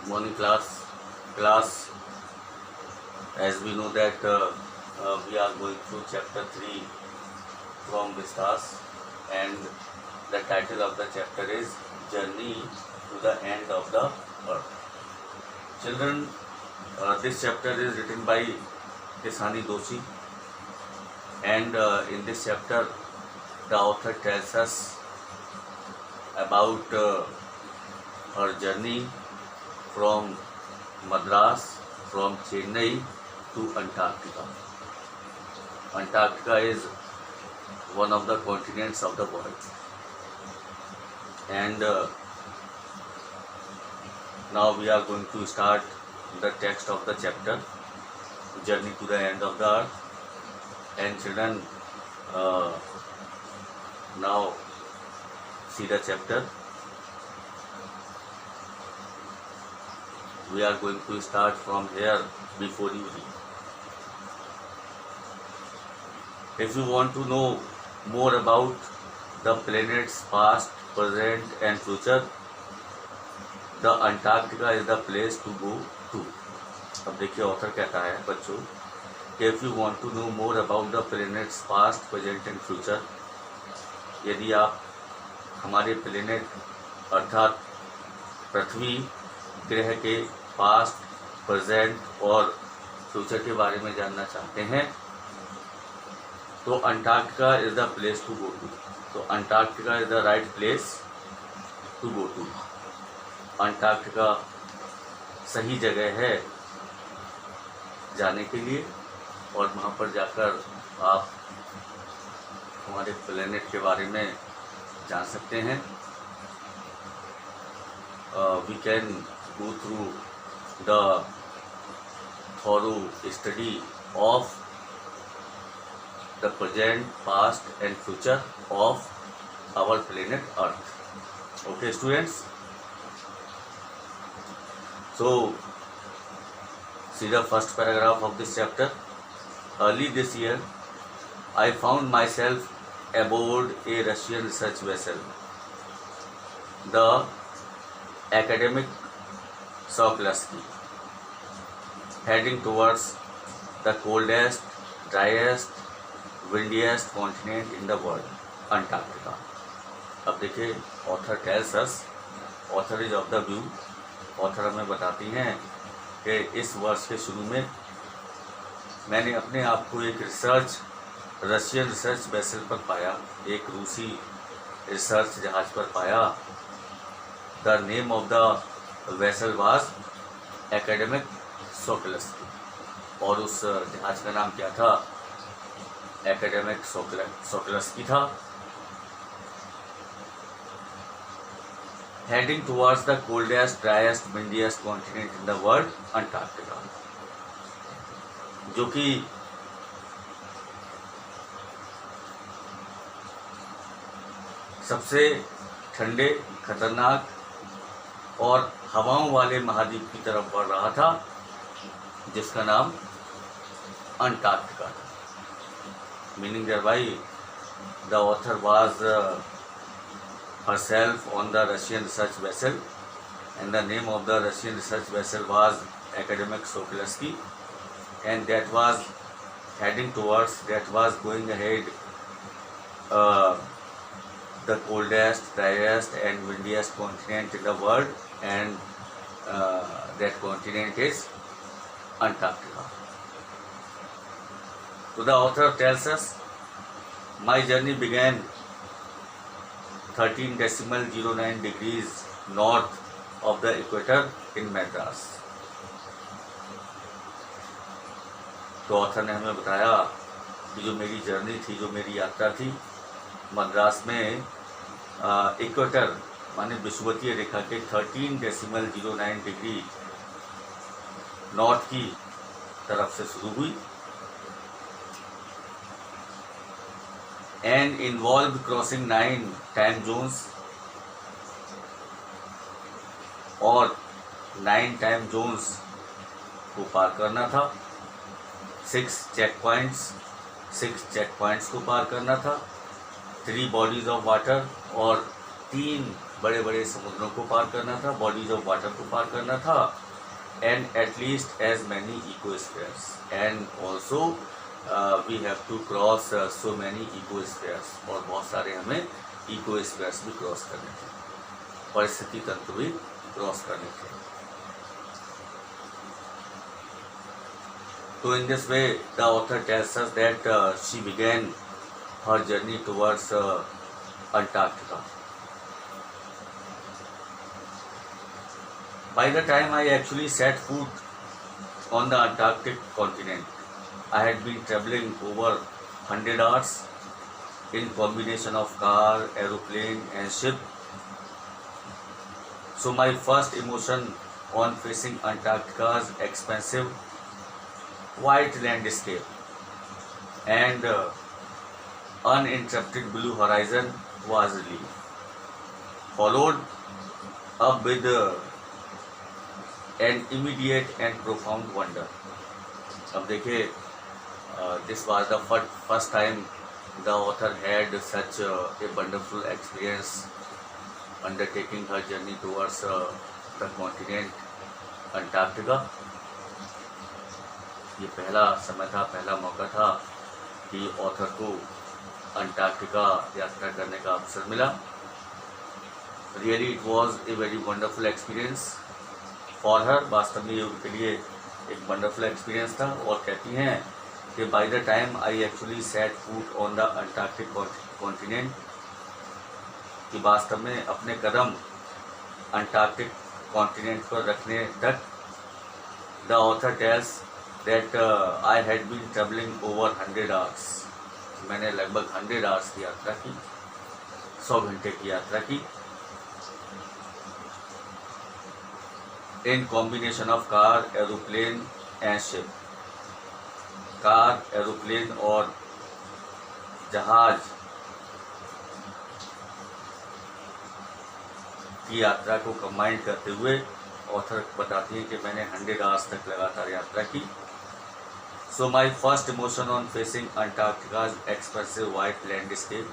Morning class. As we know that we are going through chapter 3 from Vistas, and the title of the chapter is Journey to the End of the Earth. Children, this chapter is written by Kisani Doshi, and in this chapter the author tells us about her journey from Madras, from Chennai to Antarctica. Antarctica is one of the continents of the world, and now we are going to start the text of the chapter, Journey to the End of the Earth. And children, now see the chapter. We are going to start from here before you read. If you want to know more about the planets past, present and future, the Antarctica is the place to go to. अब देखिए author कहता है बच्चों कि if you want to know more about the planets past, present and future, यदि आप हमारे planet अर्थात पृथ्वी ग्रह के पास्ट, प्रेजेंट और फ्यूचर के बारे में जानना चाहते हैं तो Antarctica is the place to go to. तो Antarctica is the right place to go to. Antarctica सही जगह है जाने के लिए, और वहाँ पर जाकर आप हमारे प्लेनेट के बारे में जान सकते हैं. We can go through the thorough study of the present, past and future of our planet Earth. Okay, students? So, see the first paragraph of this chapter. Early this year, I found myself aboard a Russian research vessel, the academic Sokolovsky, heading towards the coldest, driest, windiest continent in the world, Antarctica. अब देखिए author tells us, author is of the view. Author हमें बताती हैं कि इस वर्ष के शुरू में मैंने अपने आप को एक रशियन रिसर्च वेसल पर पाया, एक रूसी रिसर्च जहाज पर पाया. The name of the vessel was Akademik Shokalskiy, और उस जहाज का नाम क्या था? एकेडमिक सोकोलस्की था. Heading towards the coldest, driest, windiest continent in the world, Antarctica, जो कि सबसे ठंडे, खतरनाक और हवाओं वाले महाद्वीप की तरफ बढ़ रहा था, जिसका नाम अंटार्कटिका था. Meaning that by the author was herself on the Russian research vessel, and the name of the Russian research vessel was Academic Sokolovsky, and that was going ahead the coldest, driest and windiest continent in the world, and that continent is Antarctica. So the author tells us, my journey began 13.09 degrees north of the equator in Madras. तो author ने हमें बताया कि जो मेरी journey थी, जो मेरी यात्रा थी, मद्रास में इक्वेटर माने विषुवतीय रेखा के 13.09 डिग्री नॉर्थ की तरफ से शुरू हुई, and involved crossing 9 time zones, और 9 टाइम जोन्स को पार करना था. 6 चेक पॉइंट्स को पार करना था. 3 बॉडीज ऑफ वाटर और 3 बड़े बड़े समुद्रों को पार करना था, बॉडीज ऑफ वाटर को पार करना था, and at least as many ecospheres, and also we have to cross so many ecospheres, और बहुत सारे हमें इकोस्फेयर्स भी क्रॉस करने थे, परिस्थिति तंत्र भी क्रॉस करने थे। So in this way, the author tells us that she began her journey towards Antarctica. By the time I actually set foot on the Antarctic continent, I had been traveling over 100 hours in combination of car, aeroplane and ship. So my first emotion on facing Antarctica's expansive white landscape and uninterrupted blue horizon was relief, followed up with an immediate and profound wonder. अब देखिए, this was the first time the author had such a wonderful experience undertaking her journey towards the continent Antarctica. ये पहला समय था, पहला मौका था कि ऑथर को अंटार्कटिका यात्रा करने का अवसर मिला। Really it was a very wonderful experience for her. वास्तव में ये उनके लिए एक वंडरफुल एक्सपीरियंस था। और कहती हैं कि by the time I actually set foot on the Antarctic continent, कि वास्तव में अपने कदम अंटार्कटिक कॉन्टिनेंट पर रखने तक the author tells that I had been traveling over 100 hours. मैंने लगभग 100 hours की यात्रा की, 100 घंटे की यात्रा की, in combination of car, aeroplane and ship. Car, aeroplane और जहाज की यात्रा को कंबाइन करते हुए ऑथर बताती हैं कि मैंने 100 hours तक लगातार यात्रा की। So my first emotion on facing Antarctica's expansive white landscape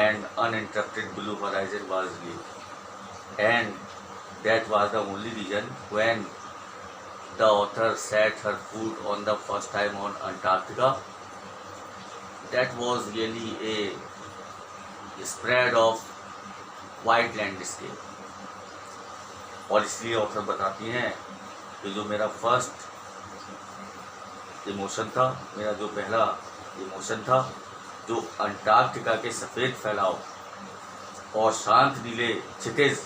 and uninterrupted blue horizon was relief, and that was the only reason when the author set her foot on the first time on Antarctica. That was really a spread of white landscape. और इसलिए author बताती हैं कि जो मेरा first emotion था, मेरा जो पहला इमोशन था, जो अंटार्कटिका के सफ़ेद फैलाव और शांत नीले क्षितिज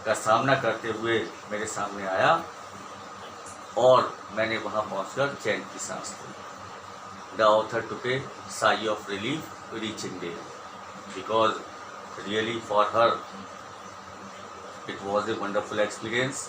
का सामना करते हुए मेरे सामने आया, और मैंने वहाँ पहुँचकर चैन की सांस ली। The author took a sigh of relief reaching there, because really for her it was a wonderful experience,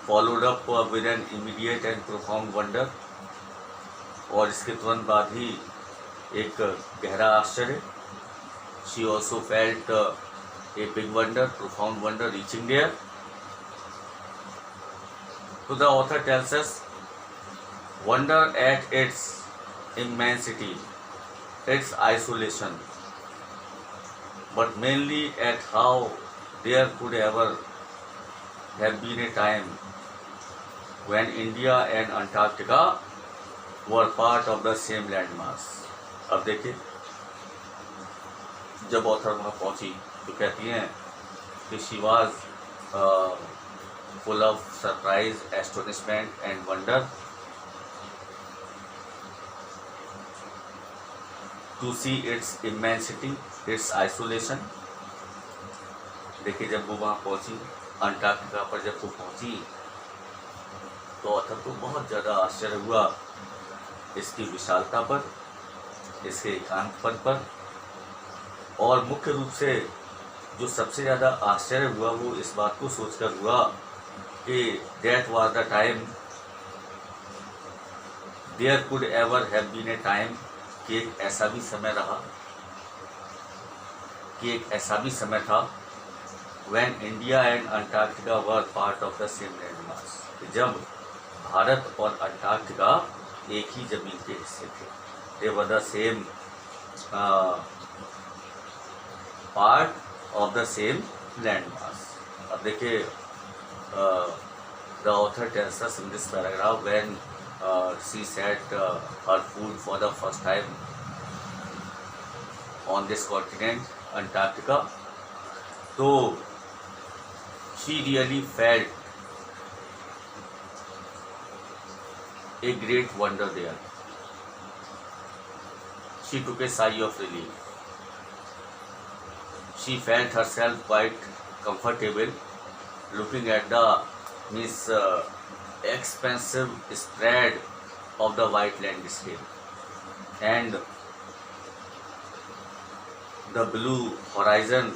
followed up with an immediate and profound wonder, और इसके तुरंत बाद ही एक गहरा आश्चर्य। She also felt a big wonder, profound wonder reaching there. So the author tells us, wonder at its immensity, its isolation, but mainly at how there could ever have been a time when India and Antarctica were part of the same landmass. अब देखिए, जब author वहाँ पहुँची तो कहती हैं कि she was full of surprise, astonishment and wonder to see its immensity, its isolation. देखिए, जब वो वहाँ पहुँची, अंटार्कटिका पर जब वो पहुँची, तो ऑथर को बहुत ज़्यादा आश्चर्य हुआ इसकी विशालता पर, इसके एकांतपन पर, और मुख्य रूप से जो सबसे ज़्यादा आश्चर्य हुआ वो इस बात को सोचकर हुआ कि that was the time, there could ever have been a time, कि एक ऐसा भी समय रहा, कि एक ऐसा भी समय था when India and Antarctica were part of the same landmass, जब भारत और अंटार्कटिका एक ही जमीन के हिस्से थे। They were the same part of the same landmass. अब देखिए, the author tells us in this paragraph when she set her foot for the first time on this continent, Antarctica, so she really felt a great wonder there. She took a sigh of relief. She felt herself quite comfortable looking at the expansive spread of the white landscape and the blue horizon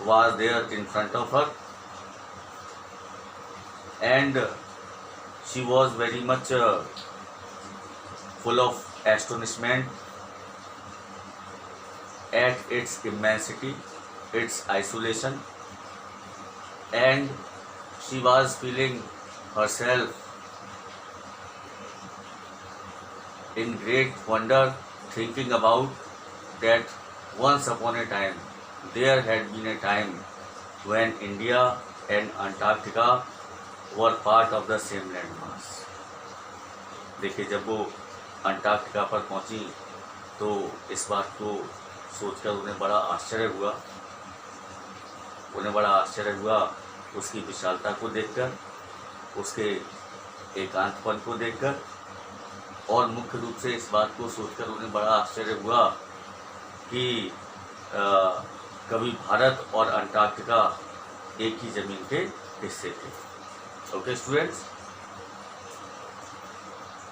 was there in front of her, and she was very much full of astonishment at its immensity, its isolation, and she was feeling herself in great wonder, thinking about that once upon a time there had been a time when India and Antarctica were part of the same landmass. देखिए, जब वो Antarctica पर पहुंची तो इस बात को सोचकर उन्हें बड़ा आश्चर्य हुआ, उसकी विशालता को देखकर, उसके एकांतपन को देखकर, और मुख्य रूप से इस बात को सोचकर उन्हें बड़ा आश्चर्य हुआ कि कभी भारत और अंटार्कटिका एक ही जमीन के हिस्से थे. Okay, students,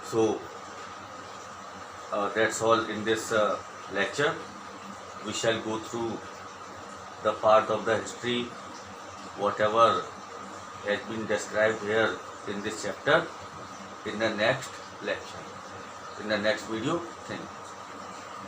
so that's all in this lecture. We shall go through the part of the history whatever has been described here in this chapter in the next lecture, in the next video. Thank you.